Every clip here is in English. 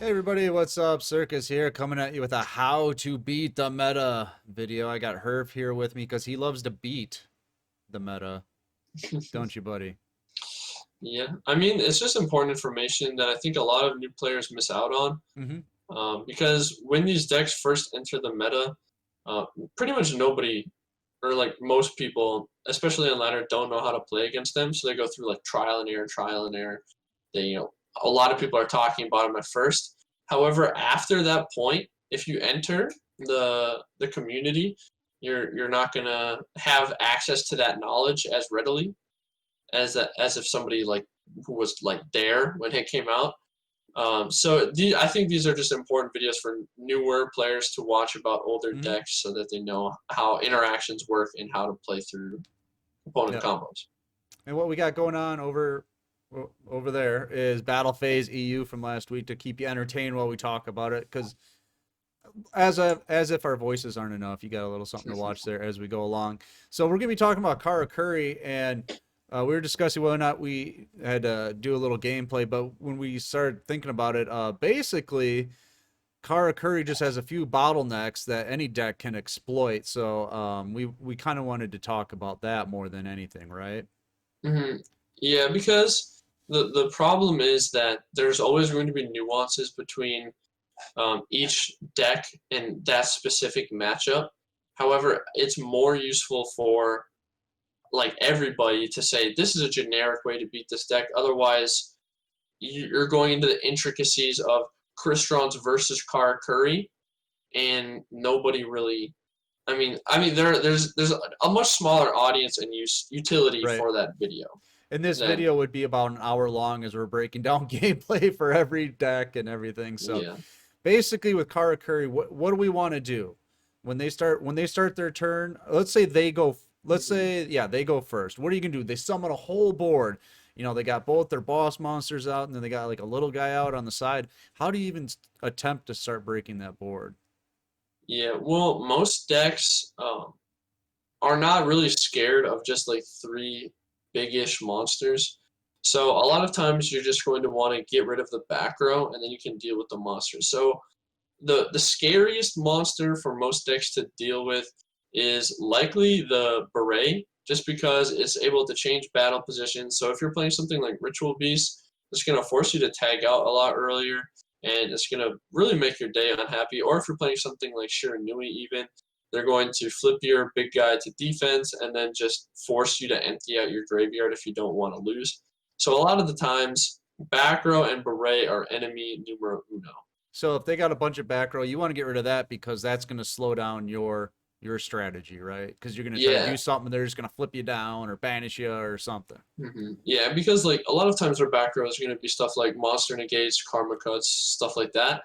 Hey everybody, what's up? Circus here, coming at you with a how to beat the meta video. I got Herf here with me because he loves to beat the meta, don't you, buddy? Yeah, I mean, it's just important information that I think a lot of new players miss out on. Hmm. Because when these decks first enter the meta, uh, pretty much nobody, or like most people, especially on ladder, don't know how to play against them. So they go through like trial and error, trial and error. A lot of people are talking about them at first. However, after that point, if you enter the community, you're not gonna have access to that knowledge as readily as if somebody like who was like there when it came out. I think these are just important videos for newer players to watch about older Hmm. decks so that they know how interactions work and how to play through opponent Yeah. combos. And what we got going on over there is Battle Phase EU from last week to keep you entertained while we talk about it. Because as if our voices aren't enough, you got a little something to watch there as we go along. So we're gonna be talking about Karakuri, and we were discussing whether or not we had to do a little gameplay. But when we started thinking about it, basically Karakuri just has a few bottlenecks that any deck can exploit. So we kind of wanted to talk about that more than anything, right? Hmm. Yeah, because the problem is that there's always going to be nuances between each deck and that specific matchup. However, it's more useful for like everybody to say this is a generic way to beat this deck. Otherwise, you're going into the intricacies of Crystron's versus Karakuri, and nobody really. There's a much smaller audience and utility Right. for that video And this than video would be about an hour long as we're breaking down gameplay for every deck and everything. So yeah. basically with Karakuri, what do we want to do when they start their turn? Let's say they go. Let's Hmm. say they go first. What are you gonna do? They summon a whole board. They got both their boss monsters out, and then they got like a little guy out on the side. How do you even attempt to start breaking that board? Yeah. Well, most decks are not really scared of just like three big-ish monsters. So a lot of times you're just going to want to get rid of the back row and then you can deal with the monsters. So the scariest monster for most decks to deal with is likely the beret, just because it's able to change battle positions. So if you're playing something like Ritual Beast, it's going to force you to tag out a lot earlier, and it's going to really make your day unhappy. Or if you're playing something like Shiranui, even they're going to flip your big guy to defense and then just force you to empty out your graveyard if you don't want to lose. So a lot of the times, back row and beret are enemy numero uno. So if they got a bunch of back row, you want to get rid of that because that's going to slow down your strategy, right? Because you're going to try to Yeah, do something, they're just going to flip you down or banish you or something. Yeah, because like a lot of times our back row is going to be stuff like monster negates, karma cuts, stuff like that.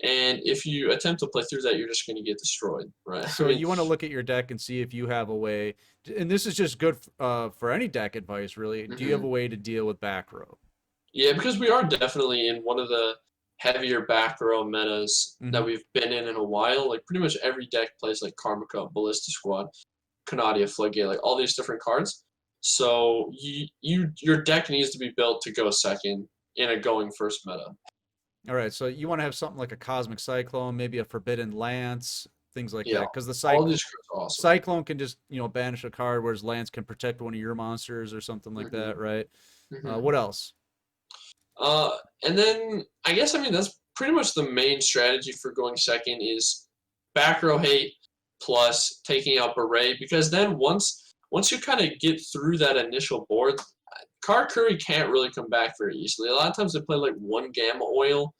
And if you attempt to play through that, you're just going to get destroyed, right? I So mean, you want to look at your deck and see if you have a way, and this is just good for any deck advice, really. Do you have a mhm. way to deal with back row? Yeah, because we are definitely in one of the heavier back row metas that Hmm. we've been in a while. Like pretty much every deck plays like Karma Cut, Ballista Squad, Canadia, Floodgate, like all these different cards. So your deck needs to be built to go second in a going first meta. All right, so you want to have something like a Cosmic Cyclone, maybe a Forbidden Lance, things like Yeah, that, because the all these cards are awesome. Cyclone can just banish a card, whereas Lance can protect one of your monsters or something like Hmm. that, right? Hmm. What else? Uh, and then I mean that's pretty much the main strategy for going second is back row hate plus taking out beret, because then once you kind of get through that initial board, Karakuri can't really come back very easily. A lot of times they play like one gamma oil.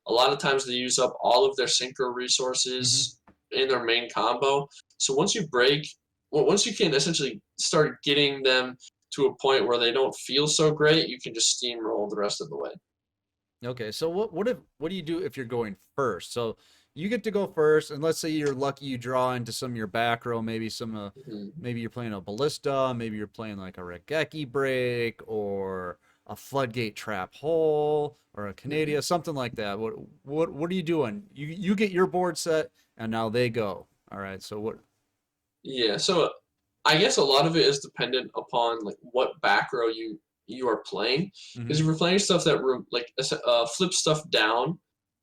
A lot of times they use up all of their synchro Hmm. resources in their main combo. So once you can essentially start getting them to a point where they don't feel so great, you can just steamroll the rest of the way. Okay, so what do you do if you're going first? So you get to go first, and let's say you're lucky you draw into some of your back row, Mhm. maybe you're playing a ballista, maybe you're playing like a Regeki break or a floodgate trap hole or a Mhm. Canadia, something like that. What are you doing? You get your board set, and now they go. All right, so what? Yeah, so I guess a lot of it is dependent upon like what back row you are playing. Hmm. Because if you're playing stuff that flip stuff down,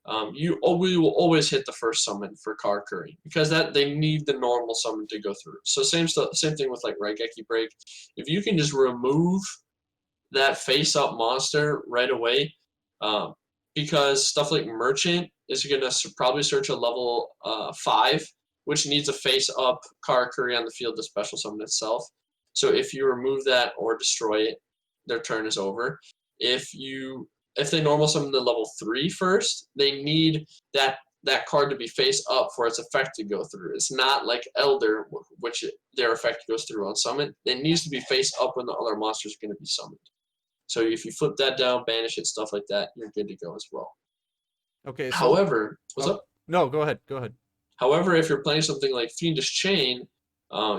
we will always hit the first summon for Karakuri because that they need the normal summon to go through. So same thing with like Raigeki Break. If you can just remove that face-up monster right away, um, because stuff like Merchant is going to probably search a level 5, which needs a face-up Karakuri on the field to special summon itself. So if you remove that or destroy it, their turn is over. If they normal summon the level 3 first, they need that card to be face up for its effect to go through. It's not like Elder, which their effect goes through on summon. It needs to be face up when the other monster is going to be summoned. So if you flip that down, banish it, stuff like that, you're good to go as well. Okay, so However, what's up? No, go ahead. Go ahead. However, if you're playing something like Fiendish Chain,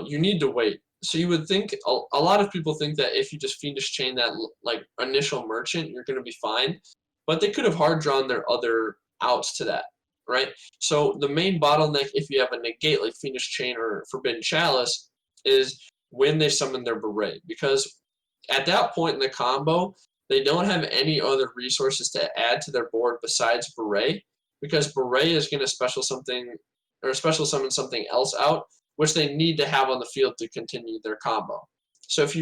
you need to wait. So you would think a lot of people think that if you just Fiendish Chain that like initial merchant, you're going to be fine. But they could have hard drawn their other outs to that, right? So the main bottleneck, if you have a negate like Fiendish Chain or Forbidden Chalice, is when they summon their Beret. Because at that point in the combo, they don't have any other resources to add to their board besides Beret, because Beret is going to special summon something else out, which they need to have on the field to continue their combo. So if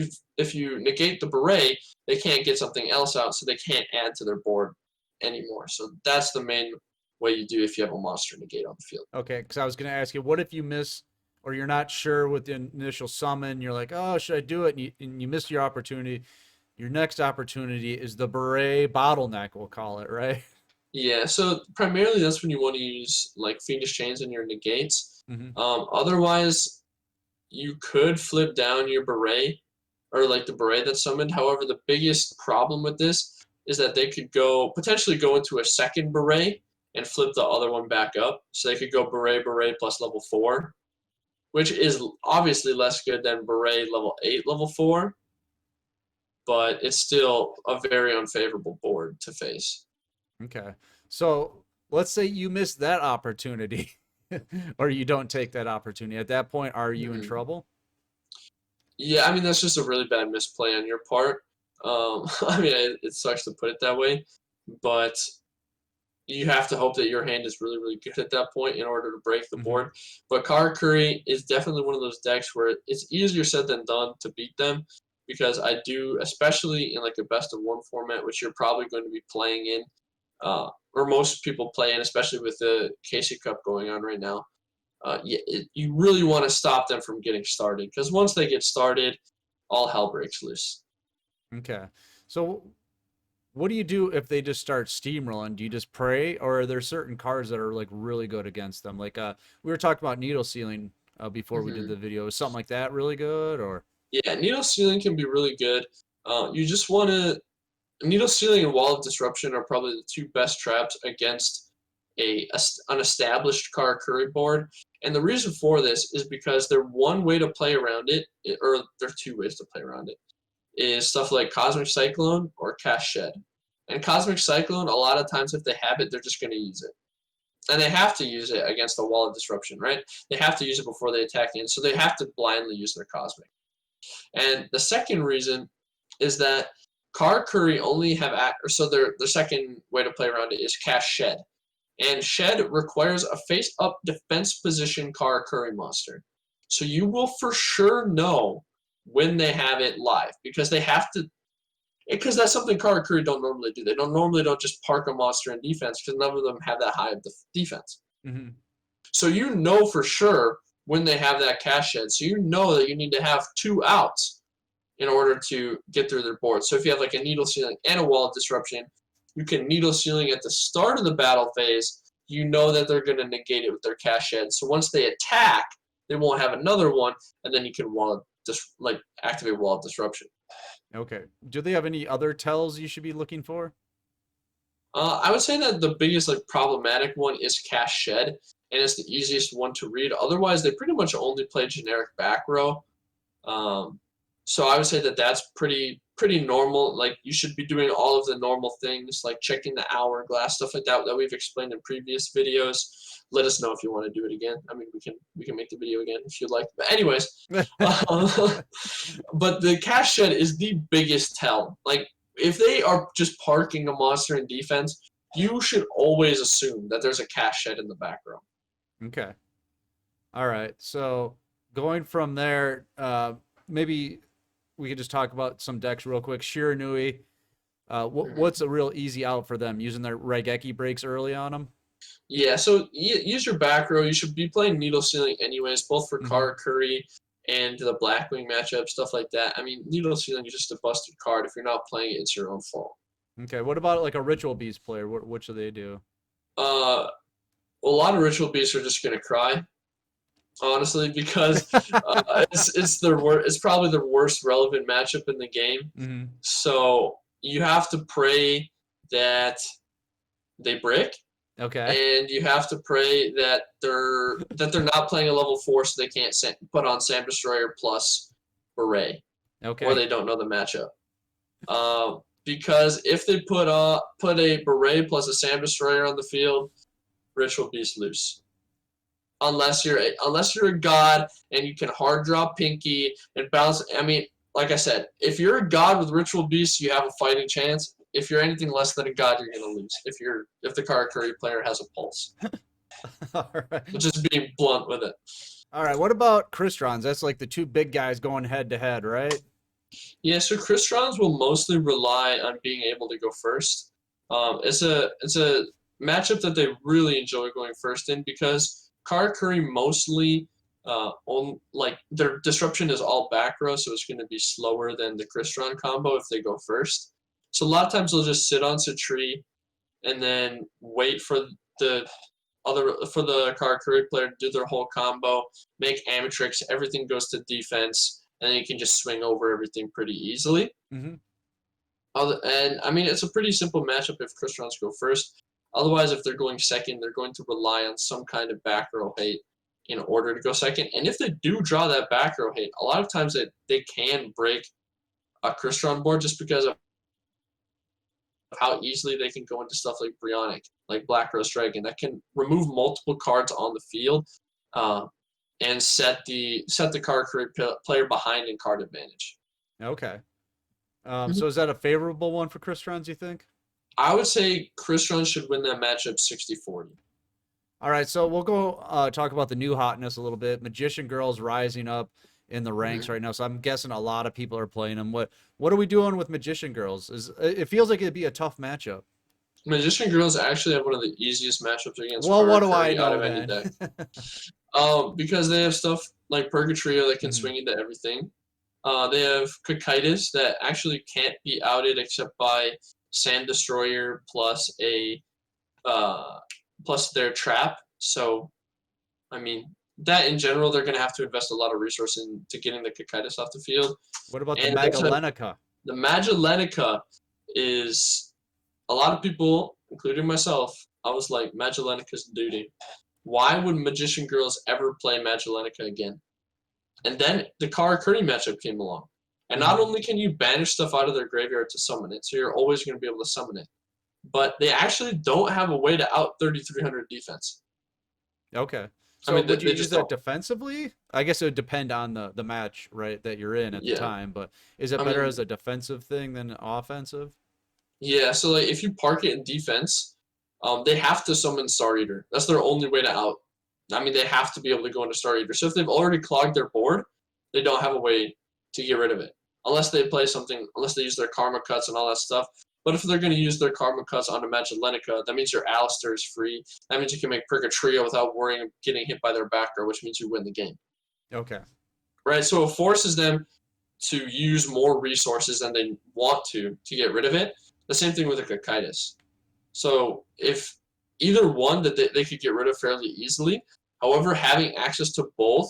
you negate the Beret, they can't get something else out, so they can't add to their board anymore. So that's the main way you do if you have a monster negate on the field. Okay, because I was going to ask you, what if you miss or you're not sure with the initial summon? You're like, oh, should I do it? And you miss your opportunity. Your next opportunity is the Beret bottleneck, we'll call it, right? Yeah, so primarily that's when you want to use like Fiendish Chains in your negates. Mm-hmm. Otherwise, you could flip down your Beret or like the Beret that's summoned. However, the biggest problem with this is that they could potentially go into a second Beret and flip the other one back up. So they could go Beret plus level 4, which is obviously less good than Beret level 8, level 4, but it's still a very unfavorable board to face. Okay. So let's say you miss that opportunity or you don't take that opportunity. At that point, are you in trouble? Yeah, I mean, that's just a really bad misplay on your part. I mean, it sucks to put it that way, but you have to hope that your hand is really, really good at that point in order to break the board. But Karakuri is definitely one of those decks where it's easier said than done to beat them, because I do, especially in like a best of one format, which you're probably going to be playing in, or most people play in, especially with the Casey Cup going on right now. You really want to stop them from getting started, because once they get started, all hell breaks loose. Okay. So what do you do if they just start steamrolling? Do you just pray, or are there certain cards that are like really good against them? Like we were talking about needle sealing before we did the video. Is something like that really good, or? Yeah, needle sealing can be really good. You just want to Needle Sealing and Wall of Disruption are probably the two best traps against an established Karakuri board. And the reason for this is because they're one way to play around it, or there are two ways to play around it, is stuff like Cosmic Cyclone or Cast Shed. And Cosmic Cyclone, a lot of times if they have it, they're just going to use it. And they have to use it against the Wall of Disruption, right? They have to use it before they attack in, so they have to blindly use their Cosmic. And the second reason is that Karakuri only have so their second way to play around it is Cast Shed. And Shed requires a face-up defense position Karakuri monster. So you will for sure know when they have it live, because they have to, because that's something Karakuri don't normally do. They don't just park a monster in defense, because none of them have that high of defense. Mm-hmm. So you know for sure when they have that Cast Shed. So you know that you need to have 2 outs in order to get through their board. So if you have like a Needle Sealing and a Wall of Disruption, you can Needle Sealing at the start of the battle phase. You know that they're going to negate it with their Cast Shed. So once they attack, they won't have another one, and then you can activate Wall of Disruption. Okay. Do they have any other tells you should be looking for? I would say that the biggest problematic one is Cast Shed, and it's the easiest one to read. Otherwise, they pretty much only play generic back row. So I would say that that's pretty normal. Like, you should be doing all of the normal things, like checking the hourglass, stuff like that we've explained in previous videos. Let us know if you want to do it again. I mean, we can make the video again if you'd like. But anyways, but the Cast Shed is the biggest tell. Like, if they are just parking a monster in defense, you should always assume that there's a cash shed in the back row. Okay. All right. So going from there, maybe we could just talk about some decks real quick. Shiranui, Mhm. what's a real easy out for them? Using their Raigeki breaks early on them? Yeah, so use your back row. You should be playing Needle Ceiling anyways, both for Hmm. Karakuri and the Blackwing matchup, stuff like that. I mean, Needle Ceiling is just a busted card. If you're not playing it, it's your own fault. Okay. What about like a Ritual Beast player? What should they do? Uh, a lot of Ritual Beasts are just gonna cry, honestly, because it's probably the worst relevant matchup in the game. Hmm. So you have to pray that they brick, Okay. and you have to pray that they're not playing a level 4, so they can't put on Sam Destroyer plus Beret, or Okay. they don't know the matchup. Because if they put a Beret plus a Sam Destroyer on the field, Ritual Beast loose. Unless you're a god and you can hard draw Pinky and bounce. I mean, like I said, if you're a god with Ritual Beast, you have a fighting chance. If you're anything less than a god, you're gonna lose. If the Karakuri player has a pulse, All right. just being blunt with it. All right. What about Kristrons? That's like the two big guys going head to head, right? Yeah, so Kristrons will mostly rely on being able to go first. It's a matchup that they really enjoy going first in because Karakuri mostly like their disruption is all back row, so it's going to be slower than the Crystron combo if they go first. So a lot of times they'll just sit on Sentry and then wait the for the Karakuri player to do their whole combo, make Amatrix, everything goes to defense, and then you can just swing over everything pretty easily. Hmm. And I mean, it's a pretty simple matchup if Kristrons go first. Otherwise, if they're going second, they're going to rely on some kind of back row hate in order to go second. And if they do draw that back row hate, a lot of times they can break a Crystron board just because of how easily they can go into stuff like Brionic, like Black Rose Dragon, that can remove multiple cards on the field, uh, and set the card player behind in card advantage. Okay. Mhm. So is that a favorable one for Kristrons, you think? I would say Crystron should win that matchup 60-40. All right, so we'll go talk about the new hotness a little bit. Magician Girls rising up in the ranks Mm-hmm. right now, so I'm guessing a lot of people are playing them. What are we doing with Magician Girls? Is it feels like it'd be a tough matchup. Magician Girls actually have one of the easiest matchups against Well, what do I Karakuri out know of any then? deck. Because they have stuff like Purgatrio that can Hmm. swing into everything. They have Cocytus that actually can't be outed except by Sand Destroyer uh, plus their trap. So, I mean, that in general, they're going to have to invest a lot of resources into getting the Cocytus off the field. What about the And they also have Magalenica? the Magellenica is a lot of people, including myself, I was like, Magellanica's duty. Why would Magician Girls ever play Magellenica again? And then the Karakuri matchup came along. And not Hmm. only can you banish stuff out of their graveyard to summon it, so you're always going to be able to summon it, but they actually don't have a way to out 3,300 defense. Okay. I So mean, would you they use just that don't. defensively? I guess it would depend on the match, right, that you're in at the Yeah. time. But is it I better mean, as a defensive thing than offensive? yeah, so like if you park it in defense, they have to summon Star Eater. That's their only way to out. I mean, they have to be able to go into Star Eater. So if they've already clogged their board, they don't have a way to get rid of it. Unless they use their Karma Cuts and all that stuff. But if they're going to use their Karma Cuts on a Magellenica, that means your Alistair is free. That means you can make Purgatrio without worrying of getting hit by their backer, which means you win the game. Okay. Right? So it forces them to use more resources than they want to get rid of it. The same thing with a Cocytus. So if either one that they could get rid of fairly easily, however, having access to both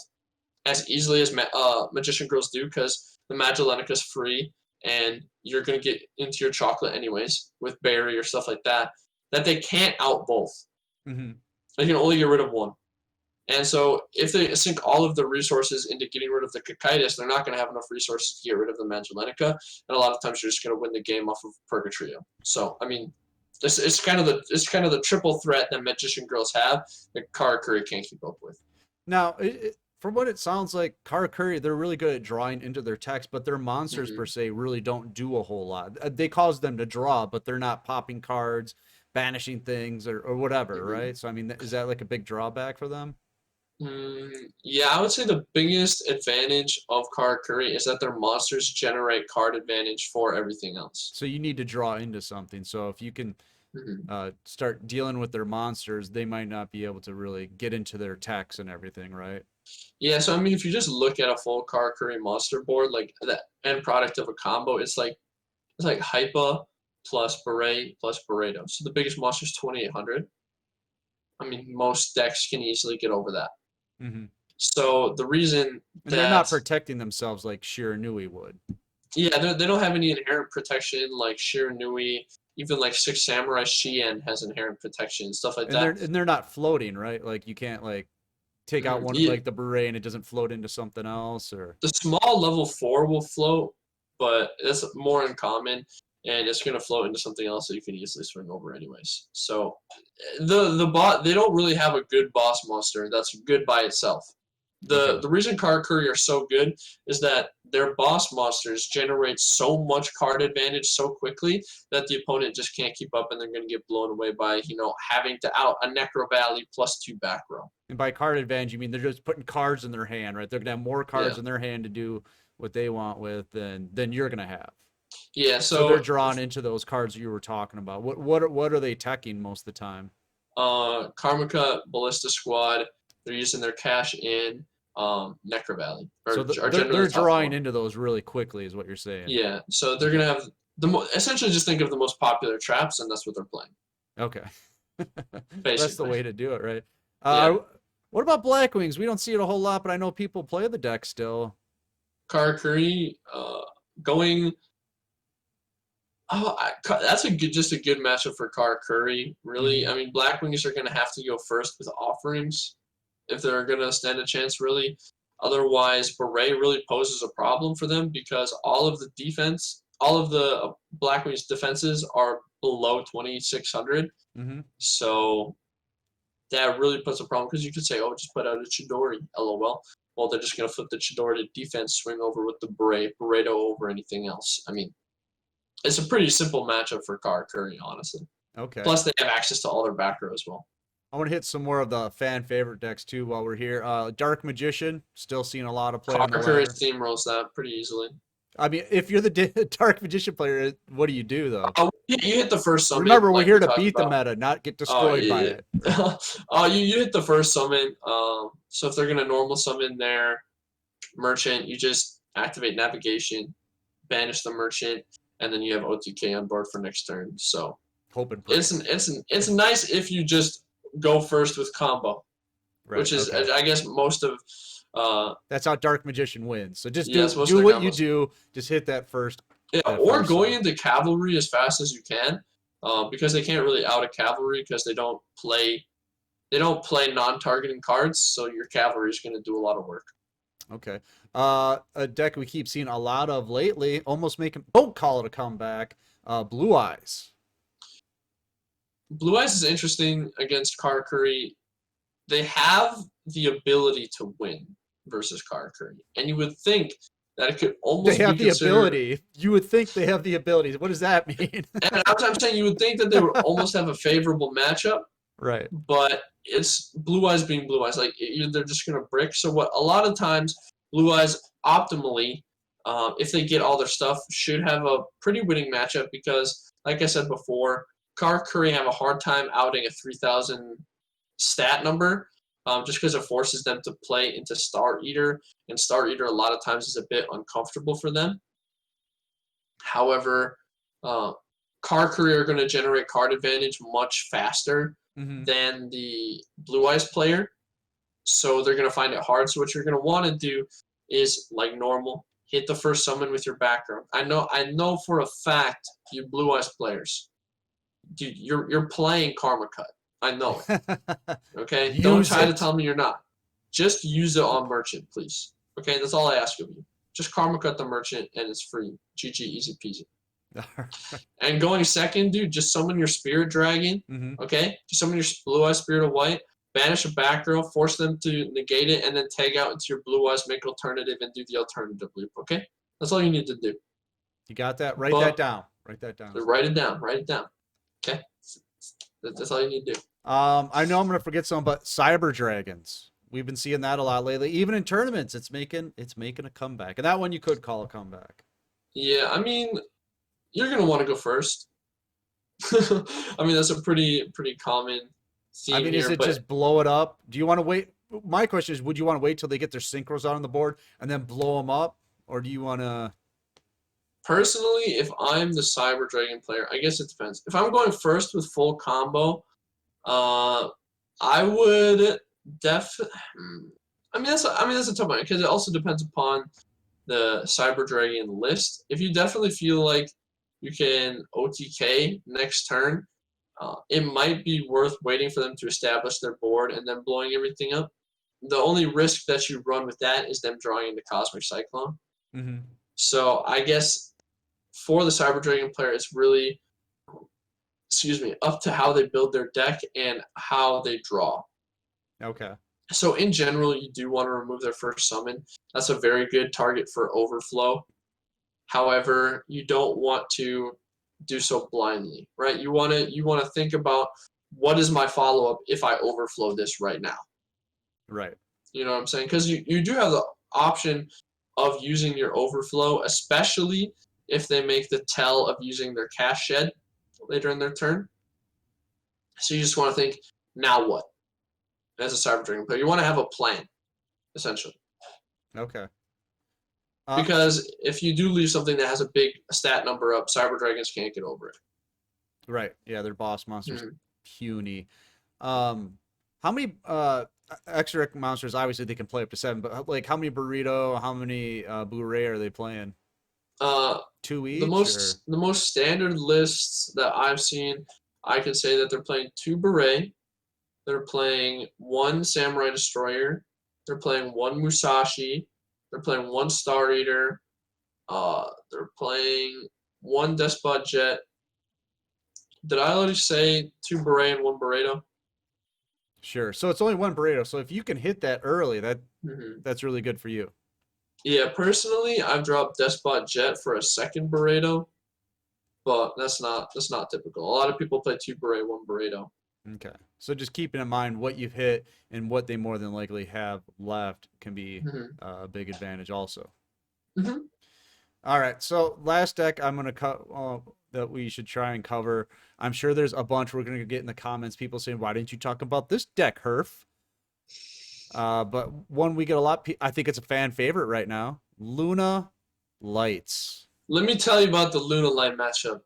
as easily as Magician Girls do, because the Magellenica is free and you're going to get into your chocolate anyways with Berry or stuff like that, that they can't out both. Hmm. They can only get rid of one. And so if they sink all of the resources into getting rid of the Cocytus, they're not going to have enough resources to get rid of the Magellenica. And a lot of times you're just going to win the game off of Purgatrio. So, I mean, it's kind of the triple threat that Magician Girls have that Karakuri can't keep up with. Now, from what it sounds like, Karakuri, they're really good at drawing into their text, but their monsters per Mm-hmm. se really don't do a whole lot. They cause them to draw, but they're not popping cards, banishing things or whatever, Mhm. right? So I mean, is that like a big drawback for them? Yeah, I would say the biggest advantage of Karakuri is that their monsters generate card advantage for everything else. So you need to draw into something. So if you can Mhm. start dealing with their monsters, they might not be able to really get into their attacks and everything, right? Yeah, so I mean, if you just look at a full Karakuri monster board, like the end product of a combo, it's like Hypa plus Beret plus Burrito. So the biggest monster is 2,800. I mean, most decks can easily get over that. Hmm. So the reason And they're not that protecting themselves like Shiranui would. yeah, they don't have any inherent protection like Shiranui, even like Six Samurai Shien has inherent protection, stuff like And that. they're not floating, right? Like you can't like take out one Yeah, like the beret and it doesn't float into something else or the small level 4 will float, but that's more uncommon, and it's gonna float into something else that you can easily swing over anyways. So the bot they don't really have a good boss monster that's good by itself. The okay. the reason Karakuri are so good is that their boss monsters generate so much card advantage so quickly that the opponent just can't keep up and they're gonna get blown away by, having to out a Necro Valley plus 2 back row. And by card advantage, you mean they're just putting cards in their hand, right? They're gonna have more Yeah. cards in their hand to do what they want with than you're gonna have. Yeah, So they're so drawn into those cards you were talking about. What are they teching most of the time? Karmika, Ballista Squad, they're using their cash in Necro Valley, So are generally they're the top drawing four. into those really quickly, is what you're saying. Yeah, so they're Okay. gonna have essentially just think of the most popular traps, and that's what they're playing, Okay. That's the basically. way to do it, right? Yeah, What about Black Wings? We don't see it a whole lot, but I know people play the deck still. Karakuri, going. That's just a good matchup for Karakuri. Really, Hmm. I mean, Black Wings are gonna have to go first with offerings if they're gonna stand a chance. Really, otherwise, Beret really poses a problem for them because all of the Black Wings defenses are below 2,600. Hmm. So that really puts a problem because you could say, oh, just put out a Chidori, lol. Well, they're just going to flip the Chidori to defense, swing over with the Burrito over anything else. I mean, it's a pretty simple matchup for Karakuri, honestly. Okay. Plus, they have access to all their back row as well. I want to hit some more of the fan favorite decks too while we're here. Dark Magician, still seeing a lot of play on the Karakuri ladder. steamrolls that pretty easily. I mean, if you're the Dark Magician player, what do you do though? You hit the first summon, Remember, we're like here we to talked beat the about. meta, not get Oh destroyed by yeah, it. yeah. You hit the first summon. So if they're gonna normal summon their merchant, you just activate navigation, banish the merchant, and then you have OTK on board for next turn. So Hope and pray. it's nice if you just go first with combo, Right. which is Okay. I guess most of That's how Dark Magician wins. So just yes most do of what their you combos. do. Just hit Yeah, that or first going summon. into cavalry as fast as you can, because they can't really out a cavalry because they don't play non-targeting cards, so your cavalry is going to do a lot of work. Okay. A deck we keep seeing a lot of lately, almost making don't call it a comeback. Blue Eyes. Blue Eyes is interesting against Karakuri. They have the ability to win versus Karakuri, and you would think that it could They almost have be the considered. ability. You would think they have the ability. What does that mean? And I'm saying you would think that they would almost have a favorable matchup, Right. but it's Blue Eyes being Blue Eyes. Like they're just gonna brick. So what? A lot of times, Blue Eyes optimally, if they get all their stuff, should have a pretty winning matchup because, like I said before, Karakuri have a hard time outing a 3,000 stat number. Just because it forces them to play into Star Eater, and Star Eater a lot of times is a bit uncomfortable for them. However, uh, Karakuri are going to generate card advantage much faster Hmm. than the Blue Eyes player, so they're going to find it hard. So what you're going to want to do is, like normal, hit the first summon with your background. I know for a fact, you Blue Eyes players, dude, you're playing Karma Cut. I know it. Okay, don't Use try to it. tell me you're not. Just use it on merchant, please. Okay, that's all I ask of you. Just karma cut the merchant, and it's free. GG, easy peasy. And going second, dude, just summon your spirit dragon. Hmm. Okay, just summon your blue eyes spirit of white. Banish a back row, force them to negate it, and then tag out into your blue eyes, make alternative, and do the alternative loop. Okay, that's all you need to do. You got that? Write that But down. Write that down. write it down. Write it down. Okay. That's all you need to do. I know I'm gonna forget some, but Cyber Dragons. We've been seeing that a lot lately. Even in tournaments, it's making a comeback. And that one you could call a comeback. Yeah, I mean, you're gonna want to go first. I mean, that's a pretty common I theme mean, is here, it but just blow it up? Do you want to wait? My question is, would you want to wait till they get their synchros out on the board and then blow them up, or do you want to? personally, if I'm the Cyber Dragon player, I guess it depends. If I'm going first with full combo, uh, I would def. I mean that's a tough one because it also depends upon the Cyber Dragon list. If you definitely feel like you can OTK next turn, it might be worth waiting for them to establish their board and then blowing everything up. The only risk that you run with that is them drawing into Cosmic Cyclone. Mm-hmm. So I guess for the Cyber Dragon player, it's really, excuse me, up to how they build their deck and how they draw. Okay. So in general, you do want to remove their first summon. That's a very good target for overflow. However, you don't want to do so blindly, right? You want to think about what is my follow up if I overflow this right now. Right. You know what I'm saying? Because you do have the option of using your overflow, especially if they make the tell of using their cash shed later in their turn. So you just want to think, now what? As a Cyber Dragon player, you want to have a plan, essentially. Okay. Because if you do leave something that has a big stat number up, Cyber Dragons can't get over it. Right. Yeah, their boss monsters Mhm. puny. How many extra monsters? Obviously, they can play up to 7, but like, how many burrito? How many Blu-ray are they playing? Uh, Two the each, or? most standard lists that I've seen, I can say that they're playing 2 Beret, they're playing 1 Samurai Destroyer, they're playing 1 Musashi, they're playing 1 Star Eater, they're playing 1 Despot Jet. Did I already say 2 Beret and 1 Burrito? Sure. So it's only one burrito. So if you can hit that early, Mm-hmm. that's really good for you. Yeah, personally, I've dropped Despot Jet for a second burrito, but that's not typical. A lot of people play 2 beret, 1 burrito. Okay. So just keeping in mind what you've hit and what they more than likely have left can be Hmm. a big advantage also. Hmm. All right. So last deck I'm gonna cut that we should try and cover. I'm sure there's a bunch we're gonna get in the comments. People saying, "Why didn't you talk about this deck, Herf?" But one we get a lot. I think it's a fan favorite right now. Luna Lights. Let me tell you about the Luna Light matchup.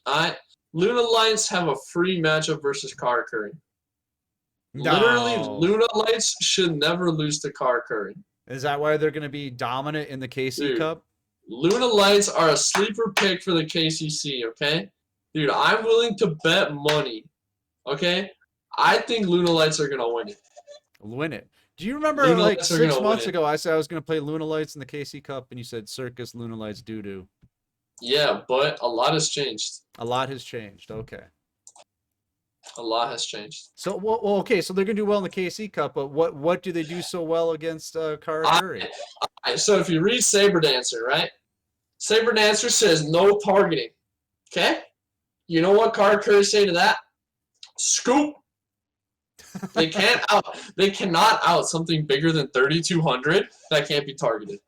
I Luna Lights have a free matchup versus Karakuri. Literally, No. Luna Lights should never lose to Karakuri. Is that why they're gonna be dominant in the KC Dude, Cup? Luna Lights are a sleeper pick for the KCC, okay? Dude, I'm willing to bet money, okay? I think Luna Lights are going to win it. Win it. Do you remember Luna like Lights are going six to win months it. ago I said I was gonna play Luna Lights in the KC Cup and you said Circus Luna Lights doo doo. Yeah, but a lot has changed. A lot has changed. Okay. A lot has changed. So well, okay, so they're gonna do well in the KC Cup, but what do they do so well against I, Karakuri? so if you read Saber Dancer, right? Saber Dancer says no targeting. Okay? You know what Karakuri say to that? Scoop. They cannot out something bigger than 3200 that can't be targeted.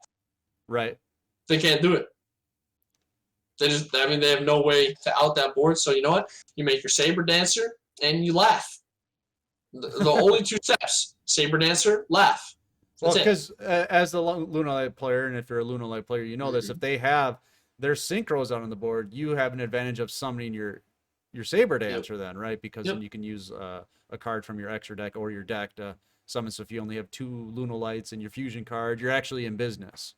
Right. They can't do it. They have no way to out that board. So you know what? You make your Saber Dancer and you laugh. The only 2 steps: Saber Dancer, laugh. Well, That's it. because as the Luna Light player, and if you're a Luna Light player, you know this. If they have their synchros out on the board, you have an advantage of summoning your Saber Dancer then, right? Because Yep. then you can use a card from your extra deck or your deck to summon. So if you only have 2 Luna Lights and your fusion card, you're actually in business.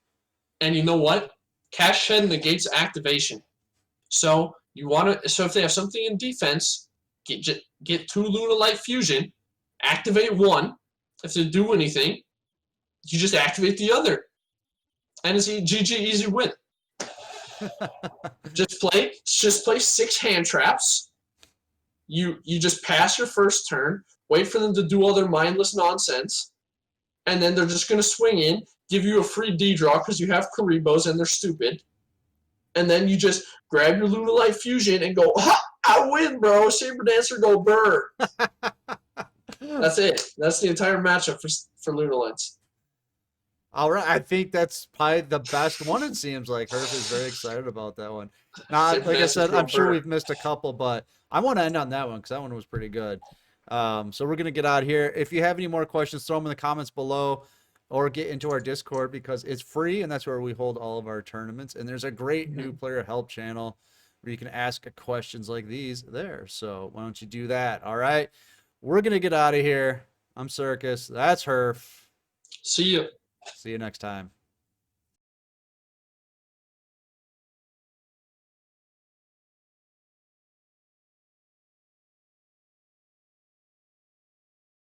And you know what? Cash Shed negates activation. So you want to. So if they have something in defense, get 2 Luna Light Fusion, activate 1. If they do anything, you just activate the other, and it's GG easy win. Just play 6 hand traps. You just pass your first turn, wait for them to do all their mindless nonsense, and then they're just gonna swing in, give you a free D draw because you have Karibos and they're stupid. And then you just grab your Luna Light Fusion and go, ha! I win, bro. Saber Dancer go burn. That's it. That's the entire matchup for Lunalens. All right, I think that's probably the best one. It seems like Herf is very excited about that one. Now, Saber like I Dancer's said, go I'm sure burn. we've missed a couple, but I want to end on that one because that one was pretty good. So we're gonna get out of here. If you have any more questions, throw them in the comments below, or get into our Discord because it's free and that's where we hold all of our tournaments. And there's a great new player help channel where you can ask questions like these there. So why don't you do that? All right, we're gonna get out of here. I'm Circus. That's Herf. See you. See you next time.